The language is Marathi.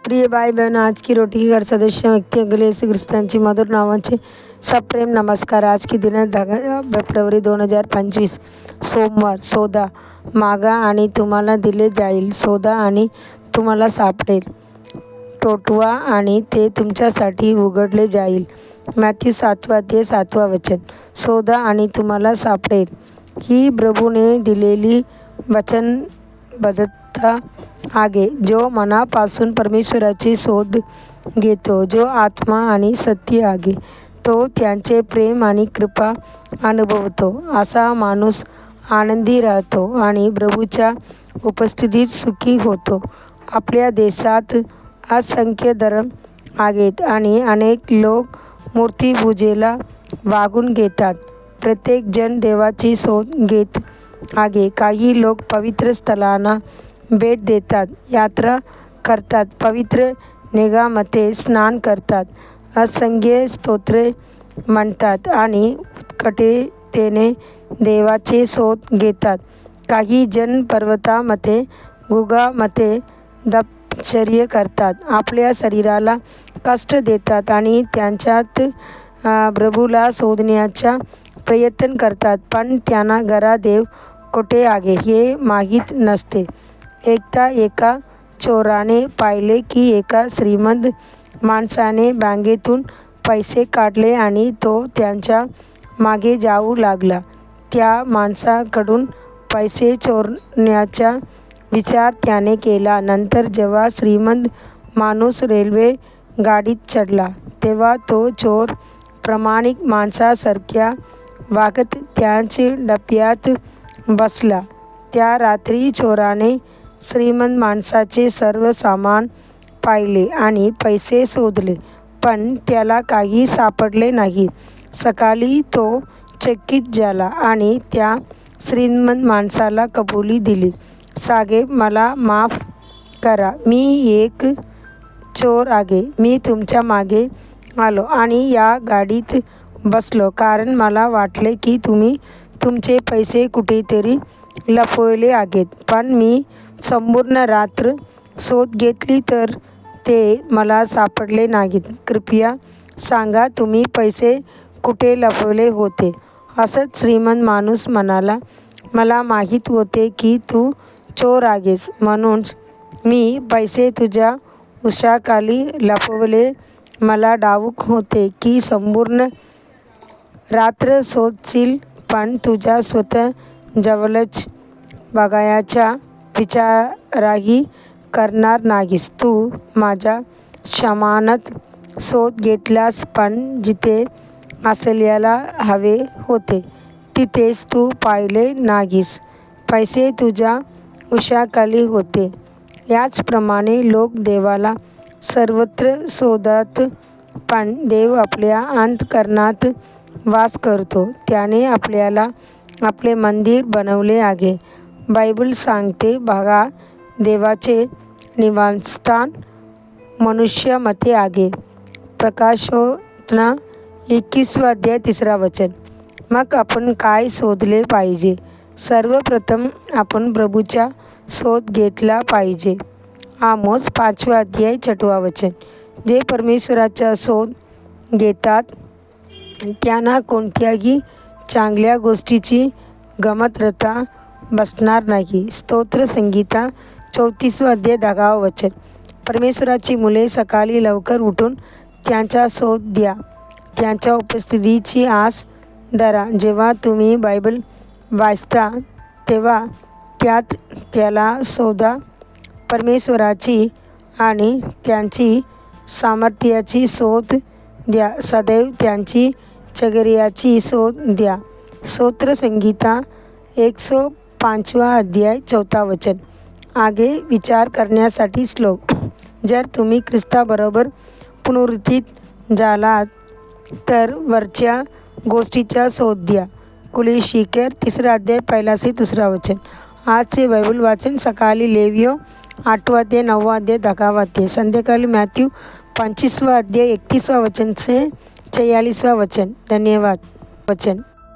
प्रिय भाई बहन, आज की रोटी की घर सदस्य व्यक्ती अगले यीशु ख्रिस्तांची मधुर नावाचे सप्रेम नमस्कार। आज की दिनांक 10 फेब्रुवारी 2025 सोमवार। शोधा, मागा आणि तुम्हाला दिले जाईल, शोधा आणि तुम्हाला सापडेल, टोटवा आणि ते तुमच्यासाठी उघडले जाईल। मॅथ्यू 7:7 शोधा आणि तुम्हाला सापडेल ही प्रभूने दिलेली वचनबद्धता आहे। जो मनापासून परमेश्वराची शोध घेतो, जो आत्मा आणि सत्य आहे, तो त्यांचे प्रेम आणि कृपा अनुभवतो। असा माणूस आनंदी राहतो आणि प्रभूच्या उपस्थितीत सुखी होतो। आपल्या देशात असंख्य धर्म आहेत आणि अनेक लोक मूर्तिपूजेला वागून घेतात। प्रत्येक जण देवाची शोध घेत आहे। काही लोक पवित्र स्थळांना भेट देतात, यात्रा करतात, पवित्र नद्यांमध्ये स्नान करतात, असंख्य स्तोत्रे म्हणतात आणि उत्कटतेने देवाचे शोध घेतात। काही जण पर्वतामध्ये, गुहांमध्ये तपश्चर्या करतात, आपल्या शरीराला कष्ट देतात आणि त्यांच्यात प्रभूला शोधण्याचा प्रयत्न करतात, पण त्यांना खरा देव कुठे आहे हे माहीत नसते। एकदा एका चोराने पाहिले की एका श्रीमंत माणसाने बँकेतून पैसे काढले आणि तो त्यांच्या मागे जाऊ लागला। त्या माणसाकडून पैसे चोरण्याचा विचार त्याने केला। नंतर जेव्हा श्रीमंत माणूस रेल्वे गाडीत चढला, तेव्हा तो चोर प्रामाणिक माणसासारख्या वागत त्याच डब्यात बसला। त्या रात्री चोराने श्रीमंत माणसाचे सर्व सामान पाहिले आणि पैसे शोधले, पण त्याला काही सापडले नाही। सकाळी तो चकित झाला आणि त्या श्रीमंत माणसाला कबुली दिली, साहेब, मला माफ करा, मी एक चोर आहे। मी तुमच्या मागे आलो आणि या गाडीत बसलो कारण मला वाटले की तुम्ही तुमचे पैसे कुठेतरी लपवले आहेत, पण मी संपूर्ण रात्र शोध घेतली तर ते मला सापडले नाहीत। कृपया सांगा, तुम्ही पैसे कुठे लपवले होते? हसत श्रीमंत माणूस म्हणाला, मला माहीत होते की तू चोर आहेस, म्हणूनच मी पैसे तुझ्या उशाखाली लपवले। मला ठाऊक होते की संपूर्ण रात्र शोधशील, पण तुझ्या स्वतःजवळच बघायचा विचारही करणार नाहीस। तू माझ्या सामानात शोध घेतलास, पण जिथे असायला हवे होते तिथेच तू पाहिले नाहीस। पैसे तुझ्या उशाखाली होते। याचप्रमाणे लोक देवाला सर्वत्र शोधतात, पण देव आपल्या अंतःकरणात वास करतो। त्याने आपल्याला आपले मंदिर बनवले आहे। बायबल सांगते, बघा, देवाचे निवासस्थान मनुष्यामध्ये आहे। प्रकाशोत्तन 21:3 मग आपण काय शोधले पाहिजे? सर्वप्रथम आपण प्रभूचा शोध घेतला पाहिजे। आमोस 5:6 जे परमेश्वराचा शोध घेतात त्यांना कोणत्याही चांगल्या गोष्टीची कमतरता बसणार नाही। स्तोत्रसंगीता 34:10 परमेश्वराची मुले, सकाळी लवकर उठून त्यांचा शोध घ्या, त्यांच्या उपस्थितीची आस धरा। जेव्हा तुम्ही बायबल वाचता तेव्हा त्यात त्याला शोधा, परमेश्वराची आणि त्यांची सामर्थ्याची शोध द्या, सदैव त्यांची चर्येची शोध घ्या। स्तोत्रसंगीता 105:4 आगे विचार करण्यासाठी श्लोक। जर तुम्ही ख्रिस्ताबरोबर पुनरुत्थित झालात तर वरच्या गोष्टीचा शोध घ्या। कुलोशीकर 3:1-2 आजचे बायबल वाचन सकाळी लेवियो 8:9-10 संध्याकाळी मॅथ्यू 25:31 ते 46. धन्यवाद। वचन